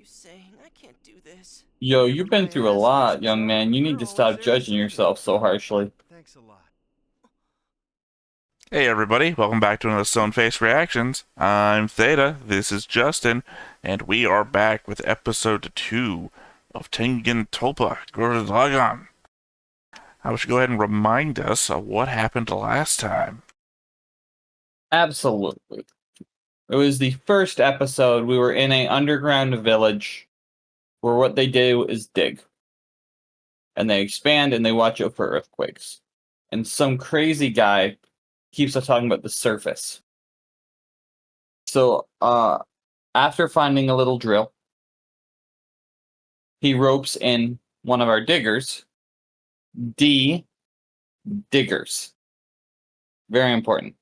you saying? I can't do this. Yo, you've been My through a ass lot, isn't young man. wrong. You need You're to always stop very judging yourself attentive. so harshly. Thanks a lot. Hey everybody, welcome back to another Stone Face Reactions. I'm Theta, this is Justin, and we are back with episode 2 of Tengen Toppa, Gurren Lagann. I should go ahead and remind us of what happened last time. Absolutely. It was the first episode. We were in an underground village where what they do is dig. And they expand and they watch out for earthquakes. And some crazy guy keeps on talking about the surface. So, after finding a little drill, he ropes in one of our diggers, diggers. Very important.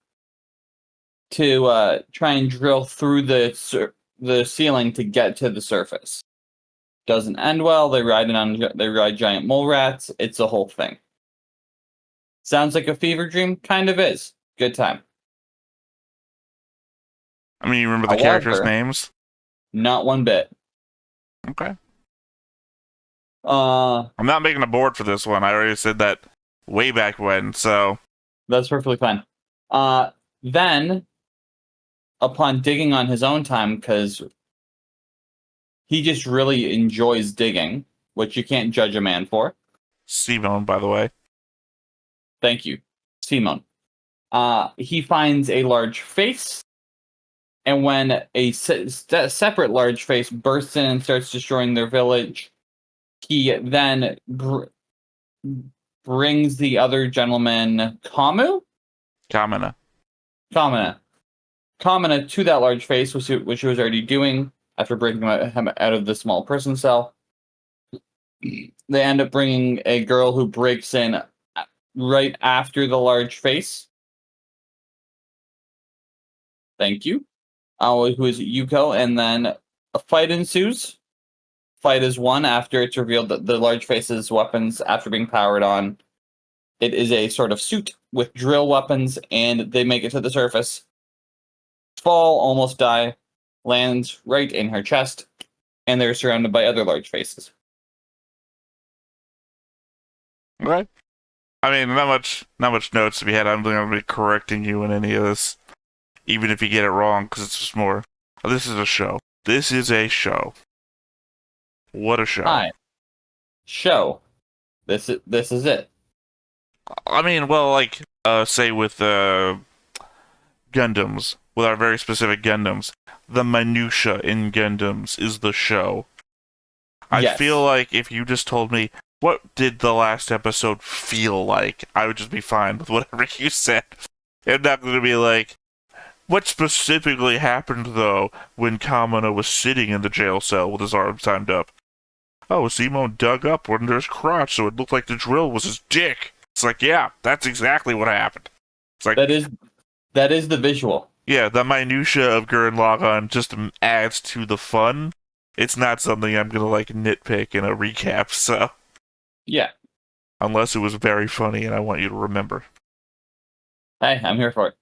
To try and drill through the ceiling to get to the surface. Doesn't end well. They ride giant mole rats. It's a whole thing. Sounds like a fever dream. Kind of is. Good time. I mean, you remember the characters' names? Not one bit. Okay. I'm not making a board for this one. I already said that way back when, so... That's perfectly fine. Then, upon digging on his own time, because he just really enjoys digging, which you can't judge a man for. Simone, by the way. Thank you, Simone. He finds a large face, and when a separate large face bursts in and starts destroying their village, he then brings the other gentleman, Kamina to that large face, which he was already doing after breaking him out of the small prison cell. They end up bringing a girl who breaks in right after the large face. Thank you. Who is Yuko, and then a fight ensues. Fight is won after it's revealed that the large face's weapons, after being powered on, it is a sort of suit with drill weapons, and they make it to the surface. Fall, almost die, lands right in her chest, and they're surrounded by other large faces. Okay. I mean, not much notes to be had. I don't think I'm going to be correcting you in any of this, even if you get it wrong, because it's just more. This is a show. This is a show. What a show! Hi. Show. This is it. I mean, well, like, say with Gundams, with our very specific Gundams, the minutia in Gundams is the show. I feel like if you just told me, what did the last episode feel like, I would just be fine with whatever you said. I'm not going to be like, what specifically happened, though, when Kamina was sitting in the jail cell with his arms tied up? Oh, Simone dug up under his crotch so it looked like the drill was his dick. It's like, yeah, that's exactly what happened. It's like that is the visual. Yeah, the minutia of Gurren Lagann just adds to the fun. It's not something I'm gonna like nitpick in a recap, so yeah. Unless it was very funny and I want you to remember. Hey, I'm here for it.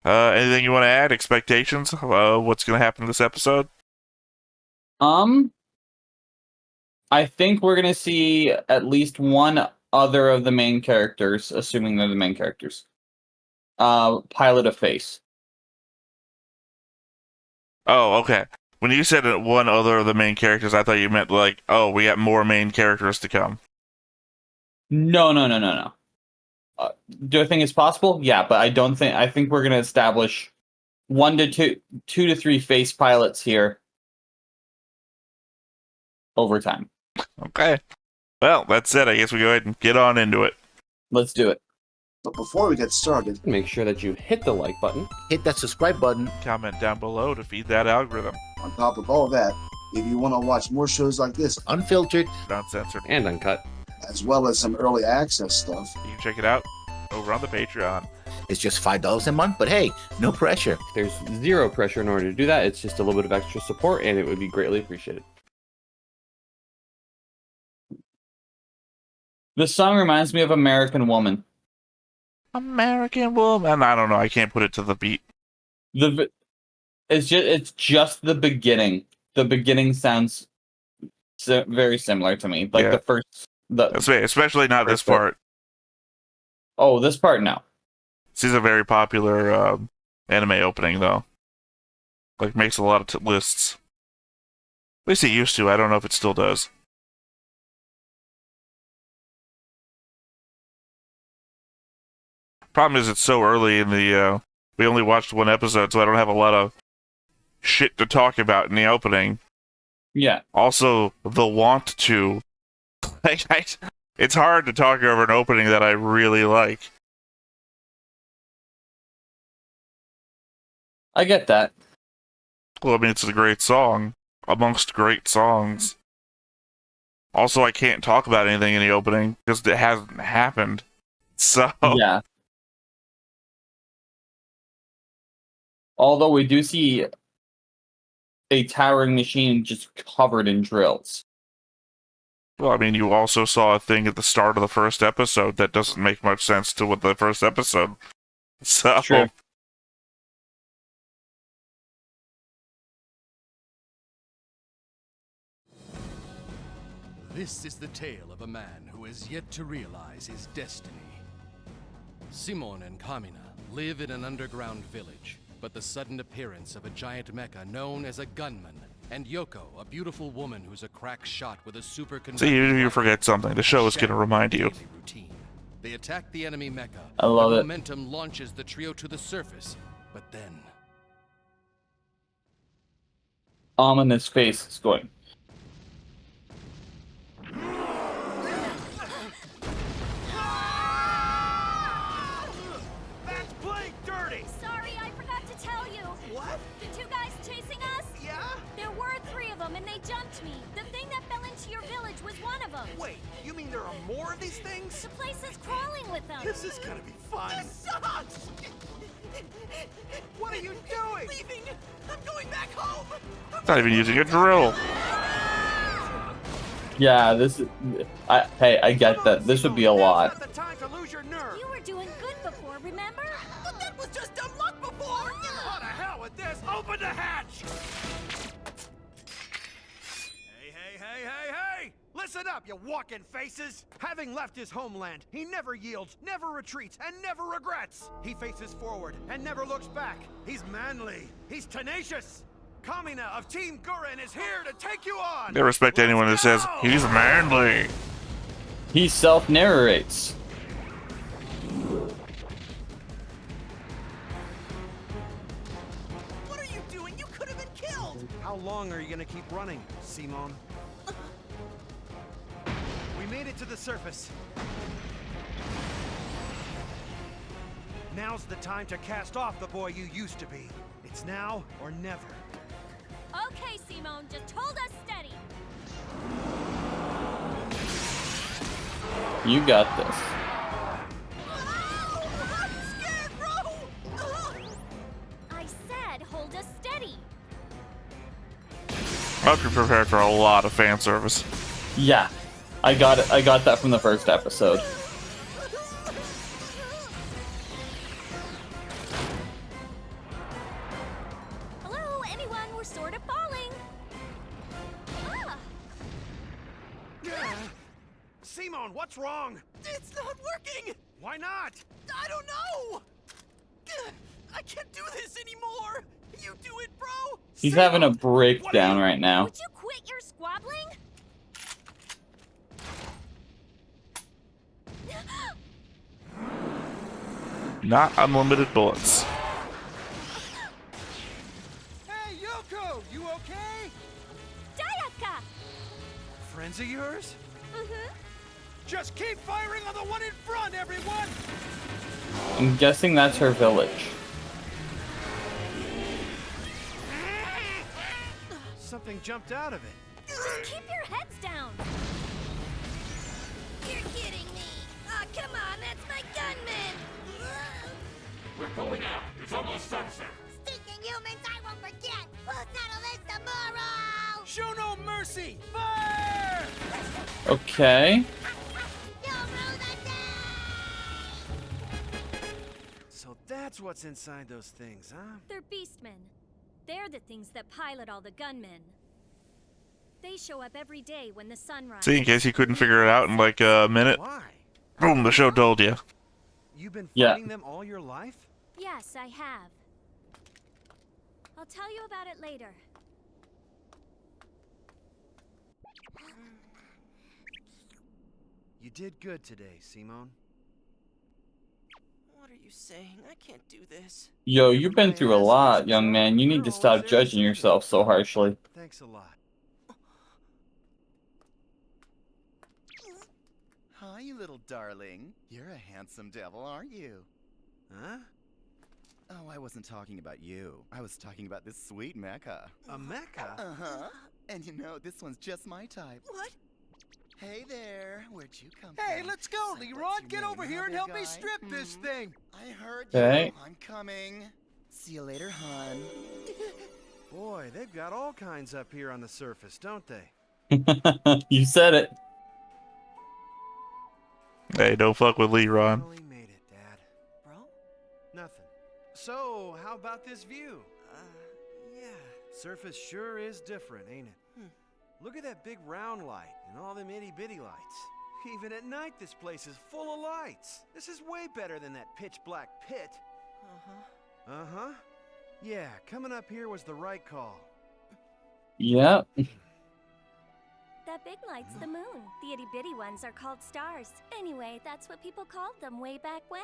Anything you want to add? Expectations? What's gonna happen in this episode? I think we're gonna see at least one other of the main characters, assuming they're the main characters. Pilot a face. Oh, okay. When you said one other of the main characters, I thought you meant like, oh, we got more main characters to come. No. Do I think it's possible? Yeah, but I think we're gonna establish 2 to 3 face pilots here over time. Okay. Well, that's it. I guess we go ahead and get on into it. Let's do it. But before we get started, make sure that you hit the like button, hit that subscribe button. Comment down below to feed that algorithm. On top of all that, if you want to watch more shows like this, unfiltered, uncensored, and uncut, as well as some early access stuff, you can check it out over on the Patreon. It's just $5 a month, but hey, no pressure. There's zero pressure in order to do that. It's just a little bit of extra support, and it would be greatly appreciated. This song reminds me of American Woman. American Woman. I don't know. I can't put it to the beat. It's just the beginning. the beginning sounds very similar to me. Like Yeah. the first, Especially not this first bit. part. Oh, this part, no. This is a very popular anime opening, though. Like, makes a lot of lists. At least it used to. I don't know if it still does. Problem is, it's so early in the. We only watched one episode, so I don't have a lot of shit to talk about in the opening. Yeah. Also, the want to. It's hard to talk over an opening that I really like. I get that. Well, I mean, it's a great song. Amongst great songs. Also, I can't talk about anything in the opening because it hasn't happened. So. Yeah. Although we do see a towering machine just covered in drills. Well, I mean, you also saw a thing at the start of the first episode that doesn't make much sense to what the first episode. So. True. This is the tale of a man who has yet to realize his destiny. Simon and Kamina live in an underground village, but the sudden appearance of a giant mecha known as a gunman, and Yoko, a beautiful woman who's a crack shot with a superconductor. See, you forget something. The show is going to remind you. Routine. They attack the enemy mecha. I love the it. Momentum launches the trio to the surface, but then Ominous face is going. That's playing dirty! Sorry, I forgot to tell you. What? The two guys chasing us? Yeah? There were three of them, and they jumped me. The thing that fell into your village was one of them. Wait, you mean there are more of these things? The place is crawling with them. This is gonna be fun. This sucks! What are you doing? Leaving! I'm going back home! It's not even using a drill. Yeah, this is. Hey, I get that. This would be a lot. Now's not the time to lose your nerve. You were doing good before, remember? But that was just dumb luck before! Oh, to hell with this! Open the hatch! Hey! Listen up, you walking faces! Having left his homeland, he never yields, never retreats, and never regrets! He faces forward and never looks back. He's manly. He's tenacious. Kamina of Team Gurren is here to take you on! I respect anyone who says, he's manly. He self-narrates. What are you doing? You could have been killed! How long are you gonna keep running, Simon? We made it to the surface. Now's the time to cast off the boy you used to be. It's now or never. Okay, Simone, just hold us steady. You got this. Oh, I'm scared, bro! I said hold us steady. I hope you're prepared for a lot of fan service. Yeah, I got it. I got that from the first episode. Hello, anyone? We're sort of falling. Ah, Simon, what's wrong? It's not working! Why not? I don't know! I can't do this anymore! You do it, bro! He's Simon, having a what are breakdown you- right now. would you quit your squabbling? Not unlimited bullets. Hey, Yoko! You okay? Dayaka! Friends of yours? Mm-hmm. Just keep firing on the one in front, everyone! I'm guessing that's her village. Something jumped out of it. Just keep your heads down. You're kidding me. Oh, come on, that's my gunman. We're going out. It's almost sunset. Stinking humans, I won't forget. We'll settle this tomorrow. Show no mercy! Fire! Okay. So that's what's inside those things, huh? They're beastmen. They're the things that pilot all the gunmen. They show up every day when the sun rises. See, in case you couldn't figure it out in like a minute. Why? Boom, the show told you. You've been Yeah. fighting them all your life? Yes, I have. I'll tell you about it later. You did good today, Simone. What are you saying? I can't do this. Yo, you've been through a lot, young man. You need to stop judging yourself so harshly. Thanks a lot. Hi, you little darling. You're a handsome devil, aren't you? Huh? Oh, I wasn't talking about you. I was talking about this sweet mecha. A mecha? Uh-huh. And you know, this one's just my type. What? Hey there, where'd you come Hey, from? let's go, What's Leron! your Get name, over here huh, and big help me guy? strip this thing! I heard Okay. you. I'm coming. See you later, hon. Boy, they've got all kinds up here on the surface, don't they? You said it. Hey, don't fuck with Leron. Finally made it, Dad. Bro? Nothing. So, how about this view? Yeah. Surface sure is different, ain't it? Look at that big round light and all them itty-bitty lights. Even at night, this place is full of lights. This is way better than that pitch-black pit. Uh-huh. Uh-huh. Yeah, coming up here was the right call. Yep. That big light's the moon. The itty-bitty ones are called stars. Anyway, that's what people called them way back when.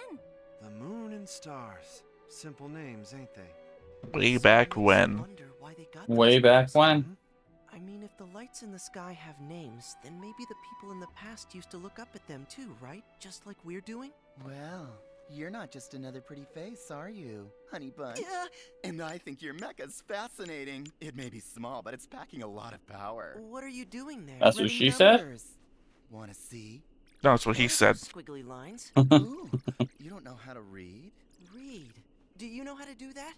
The moon and stars. Simple names, ain't they? Way back when. Wonder why they got Way those back names. when. I mean, if the lights in the sky have names, then maybe the people in the past used to look up at them too, right? Just like we're doing? Well, you're not just another pretty face, are you, honey bun? Yeah. And I think your mecha's fascinating. It may be small, but it's packing a lot of power. What are you doing there? That's what Running she said? Numbers. Wanna see? No, that's what he What are said. those squiggly lines. Ooh, you don't know how to read? Read. Do you know how to do that?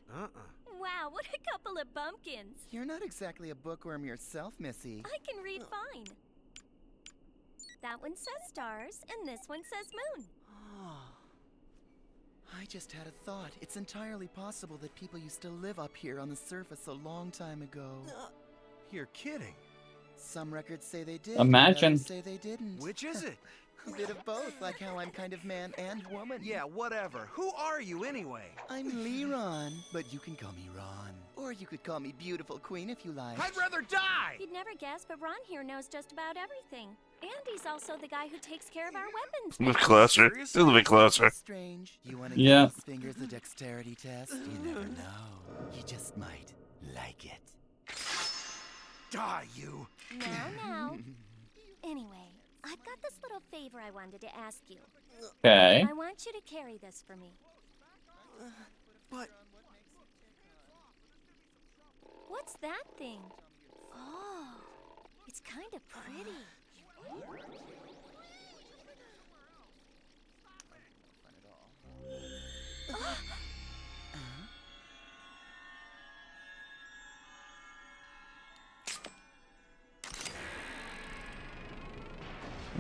Wow, what a couple of bumpkins. You're not exactly a bookworm yourself, Missy. I can read fine. That one says stars, and this one says moon. I just had a thought. It's entirely possible that people used to live up here on the surface a long time ago. You're kidding. Some records say they did. Imagine. Others say they didn't. Which is it? A bit of both, like how I'm kind of man and woman. Yeah, whatever. Who are you anyway? I'm Leron, but you can call me Ron. Or you could call me Beautiful Queen if you like. I'd rather die! You'd never guess, but Ron here knows just about everything. And he's also the guy who takes care of our weapons. A bit closer. A little bit closer. Strange. You want to Yeah. give these fingers a dexterity test? You never know. You just might like it. Die, you! Now. Anyway, I've got this little favor I wanted to ask you. Okay. I want you to carry this for me. But What's that thing? Oh, it's kind of pretty.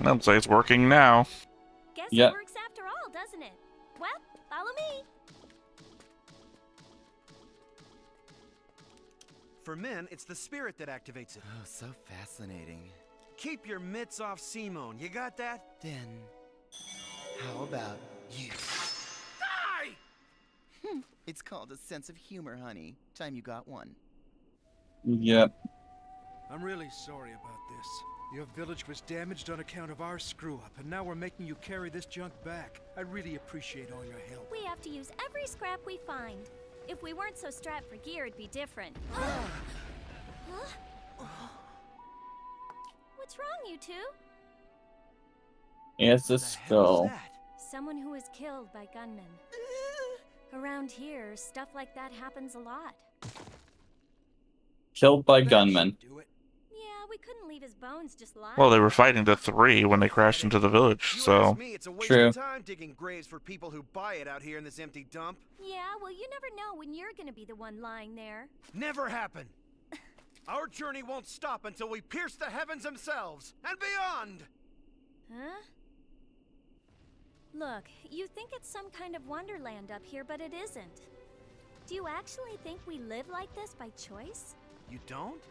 Looks like it's working now. Guess Yep. it works after all, doesn't it? Well, follow me. For men, it's the spirit that activates it. Oh, so fascinating. Keep your mitts off Simone. You got that? Then, how about you? Die! It's called a sense of humor, honey. Time you got one. Yep. I'm really sorry about this. Your village was damaged on account of our screw-up, and now we're making you carry this junk back. I really appreciate all your help. We have to use every scrap we find. If we weren't so strapped for gear, it'd be different. Huh? What's wrong, you two? It's a What the hell is skull. that? Someone who was killed by gunmen. Around here, stuff like that happens a lot. Killed by That gunmen. should do it. Yeah, we couldn't leave his bones just lying. Well, they were fighting the 3 when they crashed into the village, You so... ask me, it's a waste True. of time digging graves for people who buy it out here in this empty dump. Yeah, well, you never know when you're gonna be the one lying there. Never happen. Our journey won't stop until we pierce the heavens themselves and beyond. Huh? Look, you think it's some kind of wonderland up here, but it isn't. Do you actually think we live like this by choice? You don't?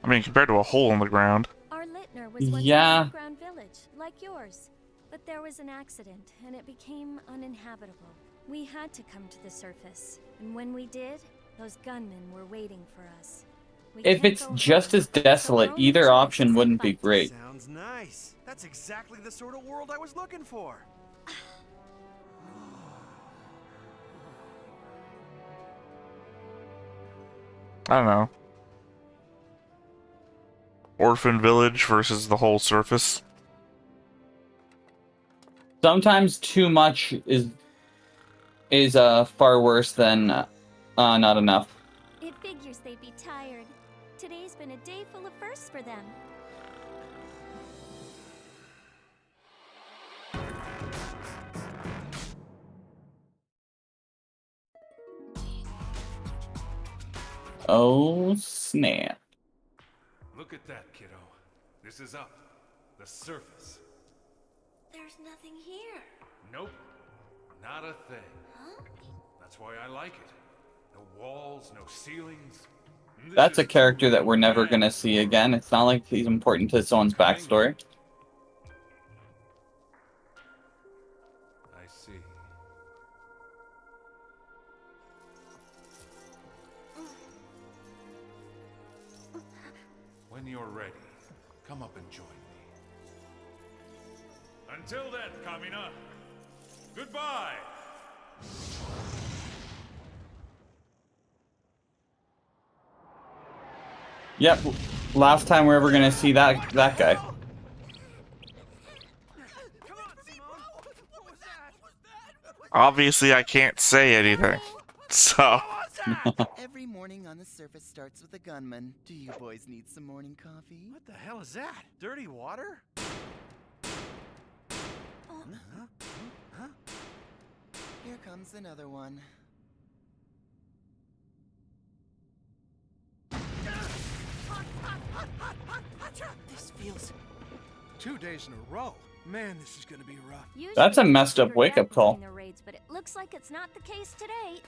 I mean, compared to a hole in the ground. Our Littner was once Yeah. an underground village, like yours. But there was an accident, and it became uninhabitable. We had to come to the surface. And when we did, those gunmen were waiting for us. We If can't it's go just home, as desolate, so our only either choice option is to wouldn't be fight. great. Sounds nice. That's exactly the sort of world I was looking for. I don't know. Orphan village versus the whole surface. Sometimes too much is far worse than not enough. It figures they'd be tired. Today's been a day full of firsts for them. Oh snap! Look at that, kiddo. This is up. The surface. There's nothing here. Nope. Not a thing. Huh? That's why I like it. No walls, no ceilings. This That's a is character that we're never man. gonna see again. It's not like he's important to someone's backstory. I see. When you're ready, come up and join me. Until then, Kamina, goodbye! Yep. Last time we're ever gonna see that guy. Come on, Simone. What was that? Obviously, I can't say anything. So, Every morning on the surface starts with a gunman. Do you boys need some morning coffee? What the hell is that? Dirty water? Here comes another one. This feels... 2 days in a row. Man, this is gonna be rough. Usually That's a it's messed up figured wake-up out call. between the raids, but it looks like it's not the case today.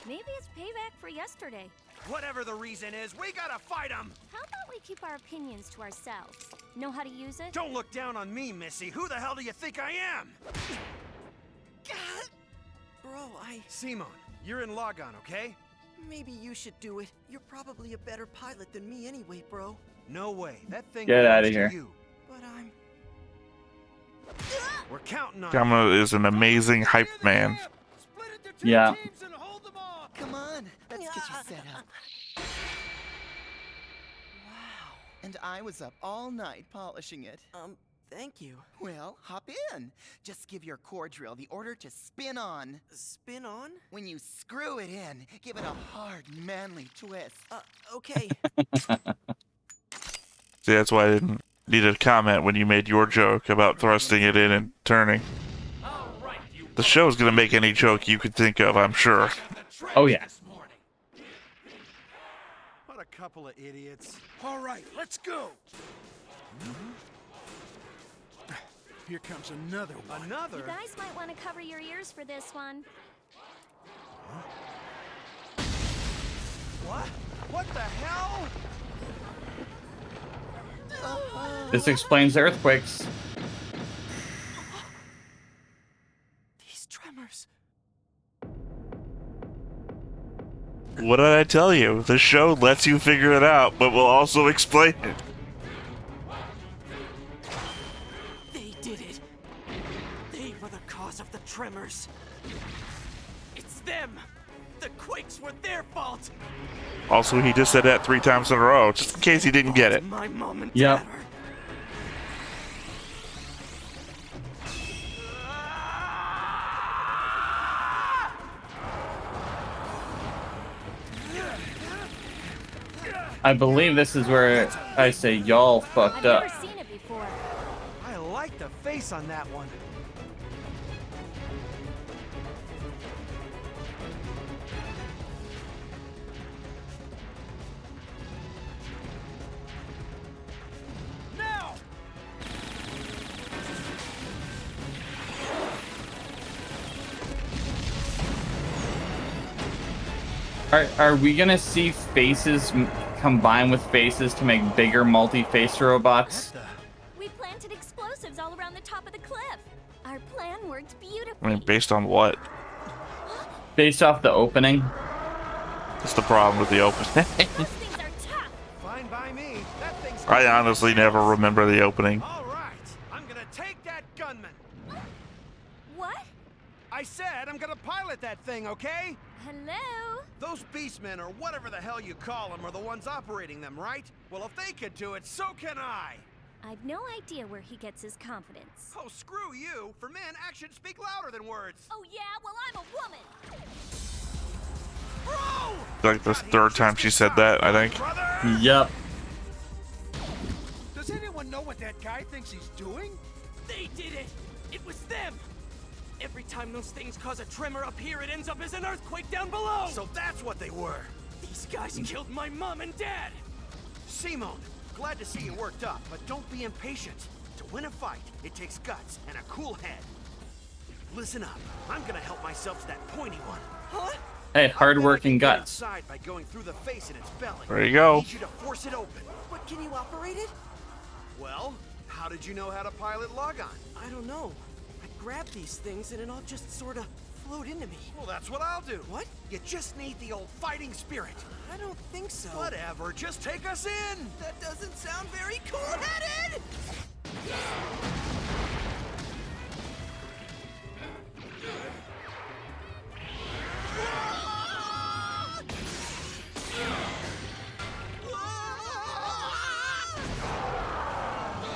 Maybe it's payback for yesterday. Whatever the reason is, we gotta fight him! How about we keep our opinions to ourselves? Know how to use it? Don't look down on me, Missy. Who the hell do you think I am? Bro, Simone, you're in Lagann, okay? maybe you should do it. You're probably a better pilot than me anyway, bro. No way. That thing Get outta belongs to here. you. But I'm... We're counting on you. Kamina is an amazing hype man. Split into 2 Yeah. teams and hold them off. Come on, let's get you set up. Wow. And I was up all night polishing it. Thank you. Well, hop in. Just give your core drill the order to spin on. Spin on? When you screw it in, give it a hard, manly twist. Okay. See, that's why I didn't need a comment when you made your joke about thrusting it in and turning. The show's gonna make any joke you could think of, I'm sure. Oh yeah. What a couple of idiots. All right, let's go. Here comes another one. Another? You guys might want to cover your ears for this one. What? What the hell? This explains the earthquakes. These tremors. What did I tell you? The show lets you figure it out, but will also explain it. They did it. They were the cause of the tremors. It's them. The quakes were their fault. Also, he just said that 3 times in a row, just in case he didn't get it. My mom and Yep. dad are... I believe this is where I say y'all fucked I've up. never seen it before. I like the face on that one. Now! Are we gonna see faces combine with faces to make bigger multi-face robots. We planted explosives all around the top of the cliff. Our plan worked beautifully. I mean, based on what? Based off the opening. That's the problem with the opening. Fine by me. That thing's I honestly never remember the opening. All right. I'm gonna take that gunman. What? I said I'm gonna pilot that thing, okay? Hello? Those beastmen, or whatever the hell you call them, are the ones operating them, right? Well, if they could do it, so can I. I've no idea where he gets his confidence. Oh, screw you. For men, actions speak louder than words. Oh yeah? Well, I'm a woman. Bro! Like the third time she said that, I think. Yep. Does anyone know what that guy thinks he's doing? They did it! It was them! Every time those things cause a tremor up here, it ends up as an earthquake down below! So that's what they were. These guys killed my mom and dad! Simon, glad to see you worked up, but don't be impatient. To win a fight, it takes guts and a cool head. Listen up. I'm gonna help myself to that pointy one. Huh? Hey, hard-working guts. By going through the face in its belly. There you go. I need you to force it open. But can you operate it? Well, how did you know how to pilot Lagann? I don't know. I grab these things and it all just sort of flowed into me. Well, that's what I'll do. What? You just need the old fighting spirit. I don't think so. Whatever, just take us in. That doesn't sound very cool-headed!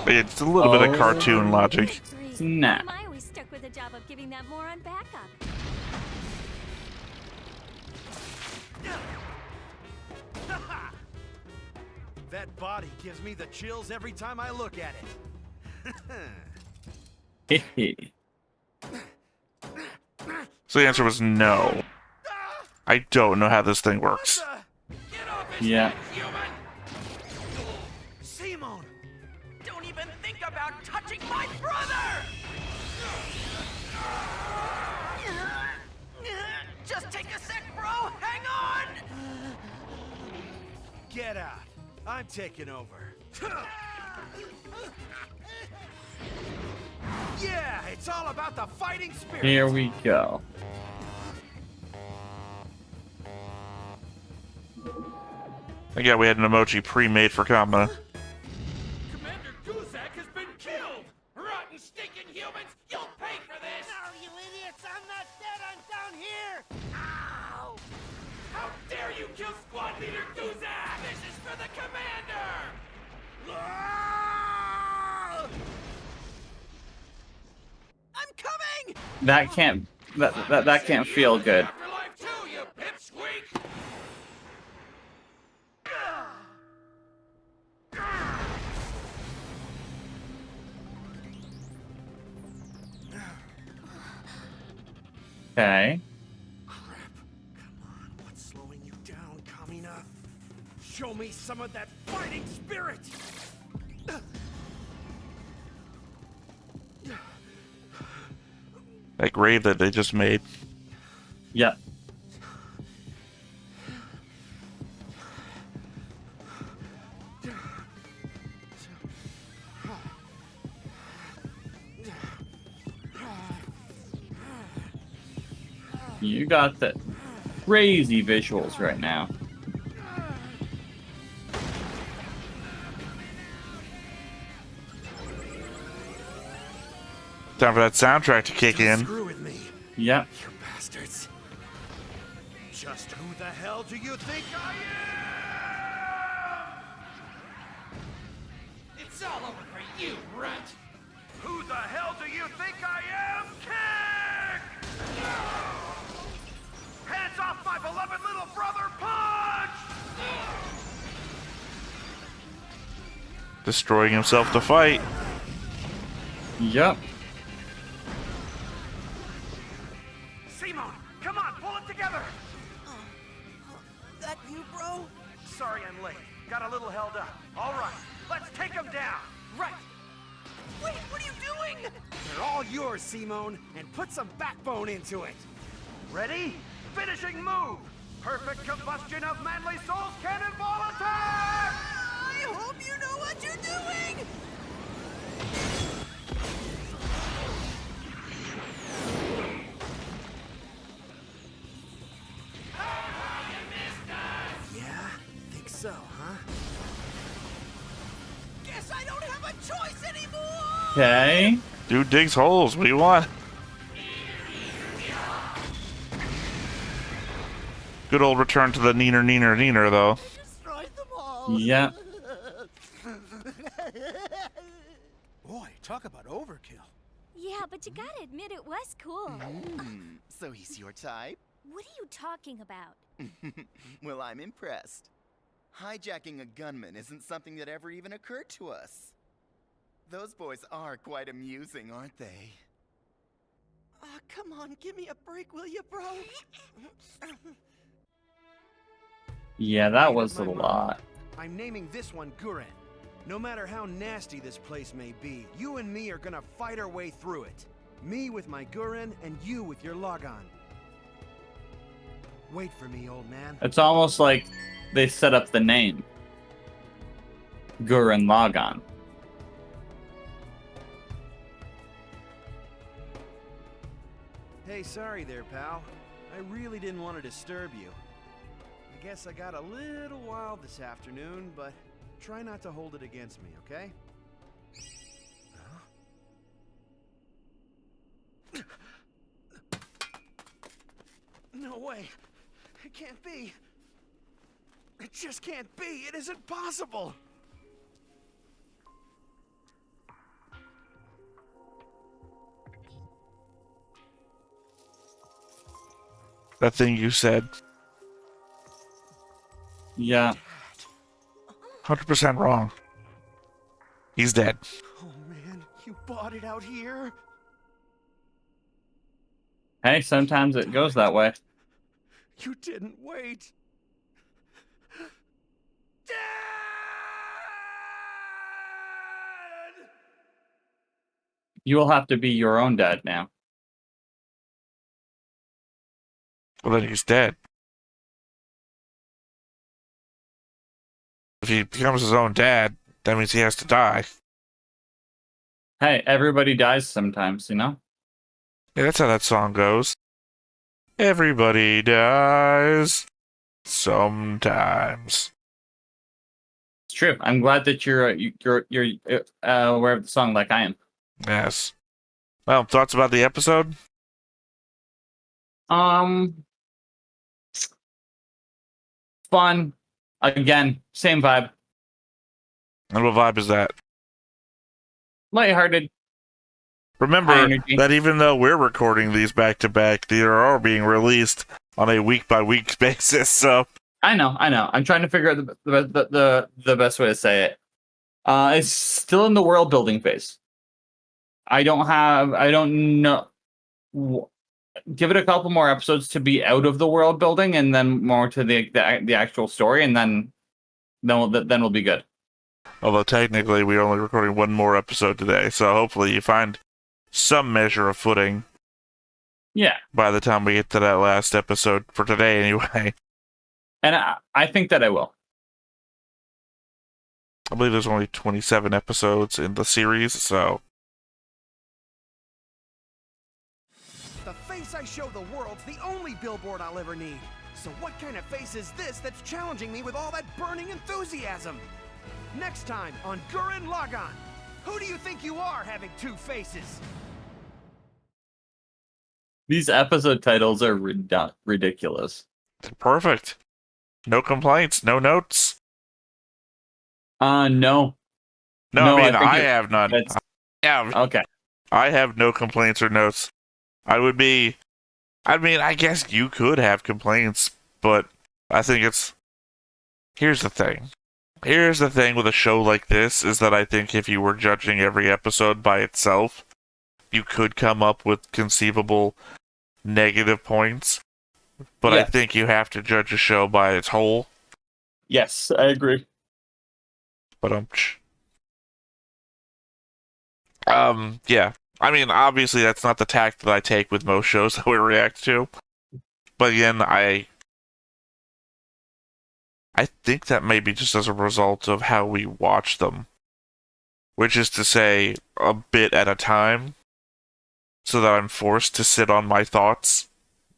But it's a little bit of cartoon logic. Snap. I always stuck with the job of giving that moron backup. That body gives me the chills every time I look at it. So the answer was no. I don't know how this thing works. Yeah. Simon! Don't even think about touching my brother! Just take a sec, bro! Hang on! Get out. I'm taking over. Yeah, it's all about the fighting spirit. Here we go. Yeah, we had an emoji pre-made for Kamina. Commander Guzak has been killed! Rotten stinking humans, you'll pay for this! No, you idiots! I'm not dead! I'm down here! Ow! How dare you kill Squad Leader Guzak! This is for the commander! Ah! I'm coming! That can't. That can't feel good. Afterlife too, you pipsqueak! Okay. Crap. Come on, what's slowing you down, Kamina? Show me some of that fighting spirit! That grave that they just made. Yep. You got the crazy visuals right now. Time for that soundtrack to kick in. Screw with me, Yep. you bastards. Just who the hell do you think I am? It's all over for you, runt! Who the hell do you think I am? Kick! Hands off my beloved little brother, punch! Destroying himself to fight. Yep. Simon, come on, pull it together! That you, bro? Sorry I'm late. Got a little held up. All right, let's take him down. Right! Wait, what are you doing? They're all yours, Simon, and put some backbone into it. Ready? Finishing move! Perfect combustion of manly souls, cannonball attack! I hope you know what you're doing! Yeah? Think so, huh? Guess I don't have a choice anymore! Okay. Dude digs holes. What do you want? Good old return to the neener, though. Destroyed them all! Yeah. Boy, talk about overkill. Yeah, but you gotta admit it was cool. So he's your type? What are you talking about? Well, I'm impressed. Hijacking a gunman isn't something that ever even occurred to us. Those boys are quite amusing, aren't they? Aw, come on, give me a break, will you, bro? Yeah, that was a lot. I'm naming this one Gurren. No matter how nasty this place may be, you and me are gonna fight our way through it. Me with my Gurren, and you with your Lagann. Wait for me, old man. It's almost like they set up the name. Gurren Lagann. Hey, sorry there, pal. I really didn't want to disturb you. I guess I got a little wild this afternoon, but try not to hold it against me, okay? No way. It can't be. It just can't be. It isn't possible. That thing you said. Yeah. 100% wrong. He's dead. Oh man, you bought it out here? Hey, sometimes it goes that way. You didn't wait. Dad! You will have to be your own dad now. Well, then he's dead. If he becomes his own dad, that means he has to die. Hey, everybody dies sometimes, you know? Yeah, that's how that song goes. Everybody dies sometimes. It's true. I'm glad that you're aware of the song like I am. Yes. Well, thoughts about the episode? Fun. Again, same vibe. And what vibe is that? Lighthearted. Remember that even though we're recording these back to back, they are all being released on a week by week basis. So I know. I'm trying to figure out the best way to say it. It's still in the world building phase. I don't know. Give it a couple more episodes to be out of the world building, and then more to the actual story, and then we'll be good. although technically we're only recording one more episode today, so hopefully you find some measure of footing. Yeah. By the time we get to that last episode for today, anyway. And I think that I will. I believe there's only 27 episodes in the series, so. The face I show the world's the only billboard I'll ever need. So what kind of face is this that's challenging me with all that burning enthusiasm? Next time on Gurren Lagann, who do you think you are having two faces? These episode titles are ridiculous. Perfect. No complaints, no notes. No. No, I mean, I have none. Yeah. Okay. I have no complaints or notes. I mean, I guess you could have complaints, but I think it's... Here's the thing with a show like this, is that I think if you were judging every episode by itself, you could come up with conceivable negative points. But I think you have to judge a show by its whole. Yes, I agree. But yeah. I mean, obviously that's not the tact that I take with most shows that we react to. But again, I I think that may be just as a result of how we watch them, which is to say, a bit at a time, so that I'm forced to sit on my thoughts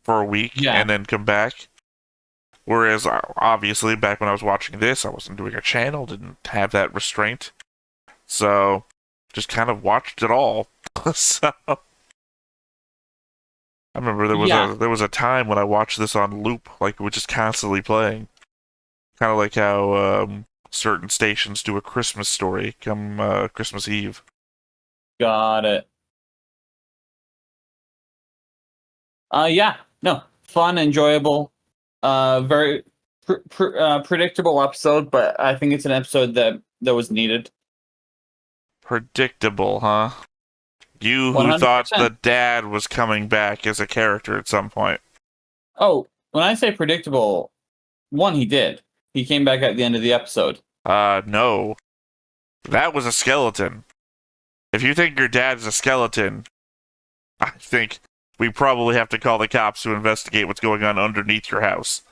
for a week and then come back. Whereas, obviously, back when I was watching this, I wasn't doing a channel, didn't have that restraint. So, just kind of watched it all. So, I remember there was a time when I watched this on loop, like it was just constantly playing. Kind of like how certain stations do a Christmas story come Christmas Eve. Got it. Yeah, no, fun, enjoyable, very predictable episode, but I think it's an episode that was needed. Predictable, huh? You who 100%. thought the dad was coming back as a character at some point. Oh, when I say predictable, one, he did. He came back at the end of the episode. No. That was a skeleton. If you think your dad's a skeleton, I think we probably have to call the cops to investigate what's going on underneath your house.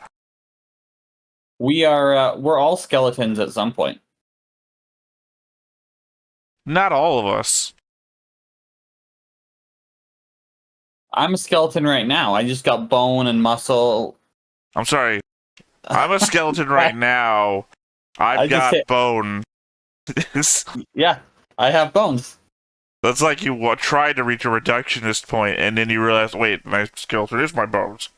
We're all skeletons at some point. Not all of us. I'm a skeleton right now. I just got bone and muscle. I'm sorry. I'm a skeleton right now. I've got bone. Yeah, I have bones. That's like you tried to reach a reductionist point, and then you realize, wait, my skeleton is my bones.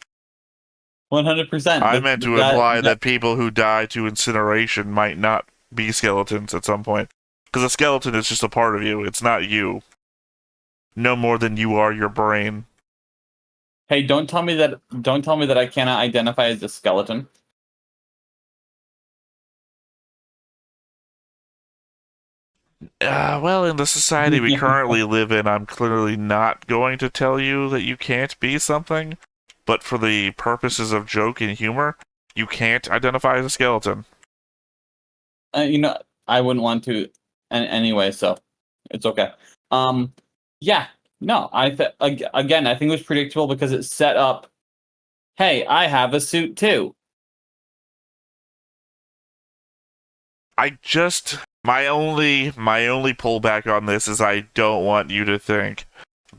100%. I meant to imply that people who die to incineration might not be skeletons at some point. Because a skeleton is just a part of you. It's not you. No more than you are your brain. Hey, don't tell me that I cannot identify as a skeleton. Well, in the society we currently live in, I'm clearly not going to tell you that you can't be something. But for the purposes of joke and humor, you can't identify as a skeleton. I wouldn't want to anyway, so it's okay. Yeah, no, again, I think it was predictable because it set up, hey, I have a suit too. My only pullback on this is I don't want you to think,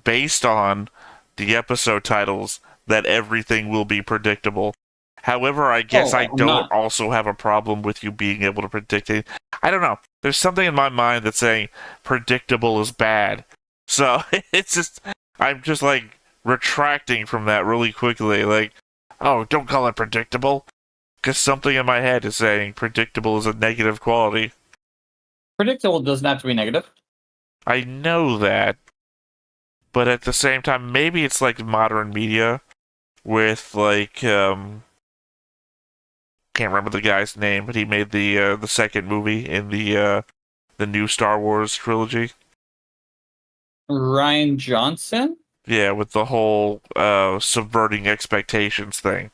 based on the episode titles, that everything will be predictable. However, I guess I don't also have a problem with you being able to predict it. I don't know. There's something in my mind that's saying predictable is bad. So I'm just like retracting from that really quickly. Like, oh, don't call it predictable. Because something in my head is saying predictable is a negative quality. Predictable doesn't have to be negative. I know that. But at the same time, maybe it's like modern media with like, can't remember the guy's name, but he made the second movie in the new Star Wars trilogy. Rian Johnson? Yeah, with the whole subverting expectations thing.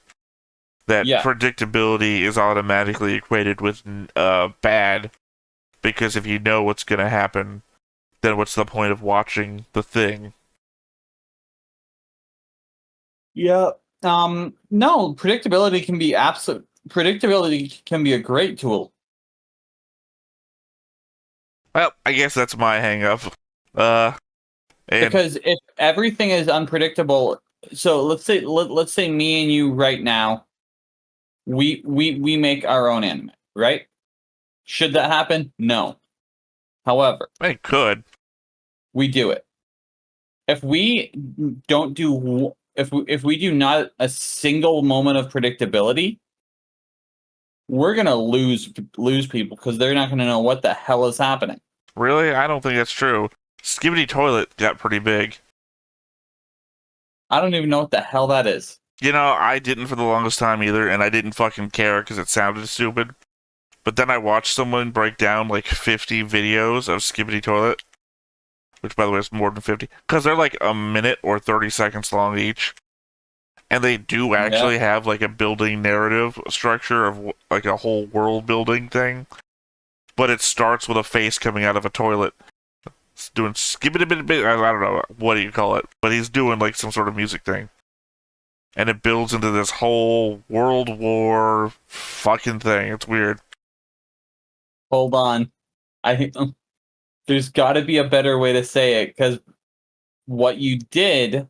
That predictability is automatically equated with bad, because if you know what's going to happen, then what's the point of watching the thing? Yeah. No, predictability can be absolute. Predictability can be a great tool. Well, I guess that's my hang-up. Because if everything is unpredictable, so let's say me and you right now, we make our own anime, right? Should that happen? No. However, it could. We do it. If we don't do, if we do not a single moment of predictability, we're gonna lose people because they're not gonna know what the hell is happening. Really? I don't think that's true. Skibidi Toilet got pretty big. I don't even know what the hell that is. You know, I didn't for the longest time either, and I didn't fucking care because it sounded stupid. But then I watched someone break down like 50 videos of Skibidi Toilet, which by the way is more than 50, because they're like a minute or 30 seconds long each. And they do actually have like a building narrative structure of like a whole world building thing. But it starts with a face coming out of a toilet. It's doing skibidi bit. I don't know, what do you call it? But he's doing like some sort of music thing. and it builds into this whole World War fucking thing. It's weird. Hold on. There's got to be a better way to say it, because what you did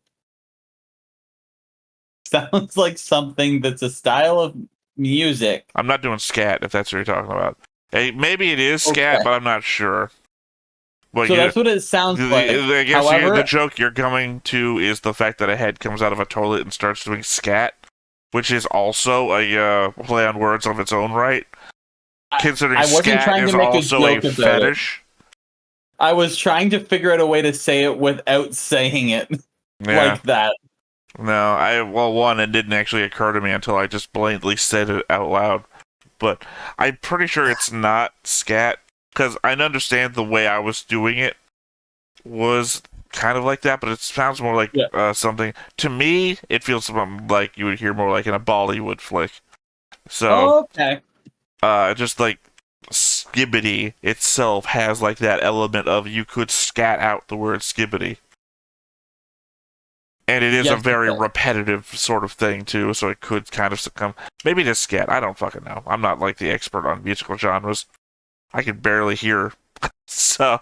sounds like something that's a style of music. I'm not doing scat, if that's what you're talking about. Hey, maybe it is scat, but I'm not sure. Well, so that's what it sounds like. I guess However, the joke you're coming to is the fact that a head comes out of a toilet and starts doing scat, which is also a play on words of its own right. Considering scat is also a fetish. I was trying to figure out a way to say it without saying it like that. No, one, it didn't actually occur to me until I just blatantly said it out loud. But I'm pretty sure it's not scat, because I understand the way I was doing it was kind of like that, but it sounds more like something. To me, it feels something like you would hear more like in a Bollywood flick. So, okay. Just like skibbity itself has like that element of you could scat out the word skibbity. And it is a very repetitive sort of thing, too, so it could kind of succumb. Maybe it is scat. I don't fucking know. I'm not, like, the expert on musical genres. I can barely hear. So,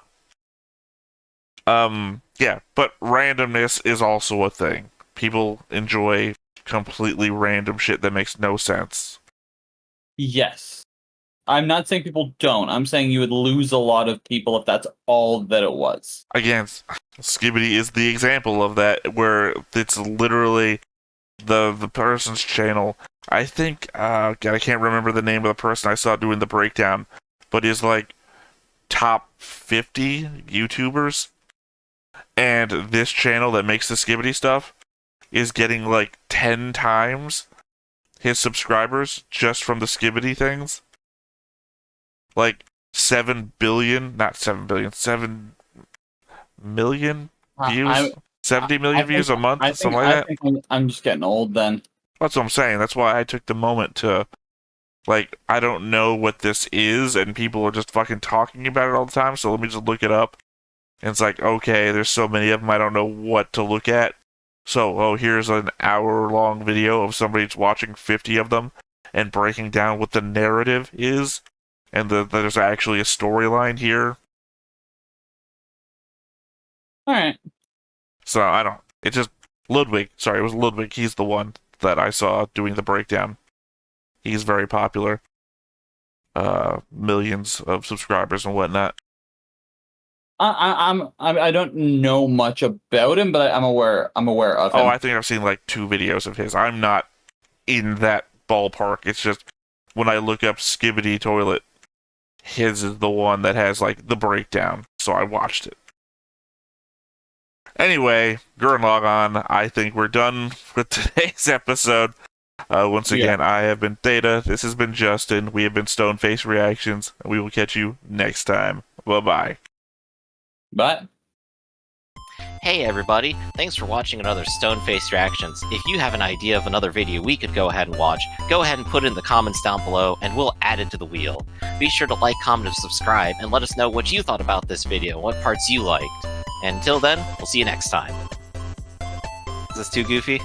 yeah. But randomness is also a thing. People enjoy completely random shit that makes no sense. Yes. I'm not saying people don't. I'm saying you would lose a lot of people if that's all that it was. Again, Skibbity is the example of that, where it's literally the person's channel. I think, God, I can't remember the name of the person I saw doing the breakdown, but is like top 50 YouTubers. And this channel that makes the Skibbity stuff is getting like 10 times his subscribers just from the Skibbity things. Like 7 million views, 70 million views a month, something like that. I think I'm just getting old then. That's what I'm saying. That's why I took the moment to, like, I don't know what this is, and people are just fucking talking about it all the time, so let me just look it up. And it's like, okay, there's so many of them, I don't know what to look at. So, here's an hour-long video of somebody watching 50 of them and breaking down what the narrative is. And there's actually a storyline here. Alright. So, I don't... It just... Ludwig. Sorry, it was Ludwig. He's the one that I saw doing the breakdown. He's very popular. Millions of subscribers and whatnot. I don't know much about him, but I'm aware of him. Oh, I think I've seen like 2 videos of his. I'm not in that ballpark. It's just when I look up Skibbity Toilet, his is the one that has like the breakdown, so I watched it. Anyway, Gurren Lagann, I think we're done with today's episode. Once again, I have been Theta, this has been Justin, we have been Stoneface Reactions, and we will catch you next time. Bye-bye. Bye. Hey everybody, thanks for watching another Stoneface Reactions. If you have an idea of another video we could go ahead and watch, go ahead and put it in the comments down below and we'll add it to the wheel. Be sure to like, comment, and subscribe, and let us know what you thought about this video, what parts you liked. And until then, we'll see you next time. Is this too goofy?